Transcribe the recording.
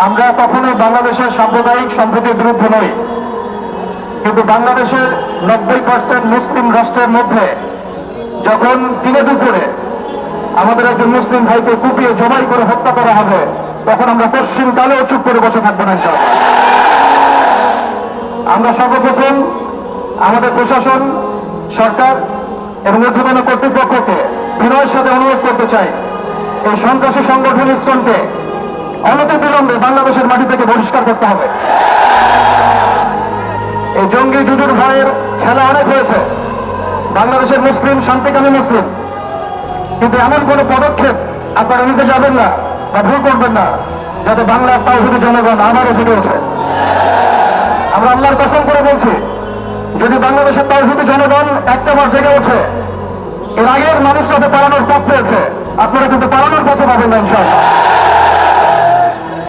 আমরা কখনোই বাংলাদেশের সাম্প্রদায়িক সম্প্রীতির বিরুদ্ধে নই, কিন্তু বাংলাদেশের 90% মুসলিম রাষ্ট্রের মধ্যে যখন দিনে দুপুরে আমাদের একজন মুসলিম ভাইকে কুপিয়ে জবাই করে হত্যা করা হবে, তখন আমরা পশ্চিম কালেও চুপ করে বসে থাকবো না ইনশাআল্লাহ। আমরা সর্বপ্রথম আমাদের প্রশাসন, সরকার এবং ঊর্ধ্বতন কর্তৃপক্ষকে বিনয়ের সাথে অনুরোধ করতে চাই, এই সন্ত্রাসী সংগঠন ইসকনকে অনতিবিলম্বে বাংলাদেশের মাটি থেকে বহিষ্কার করতে হবে। এই জঙ্গি জুজুর ভয়ের খেলা অনেক হয়েছে, বাংলাদেশের মুসলিম শান্তিকামী মুসলিম, কিন্তু এমন কোন পদক্ষেপ আপনারা নিতে যাবেন না বা ভুল করবেন না যাতে বাংলার তাওহীদি জনগণ আবারও জেগে ওঠে। আমরা আল্লাহর কসম করে বলছি, যদি বাংলাদেশের তাওহীদি জনগণ একটাবার জেগে ওঠে, এর আগের মানুষ যাতে পালানোর পথ পেয়েছে, আপনারা কিন্তু পালানোর পথে পাবেন না ইনশাআল্লাহ।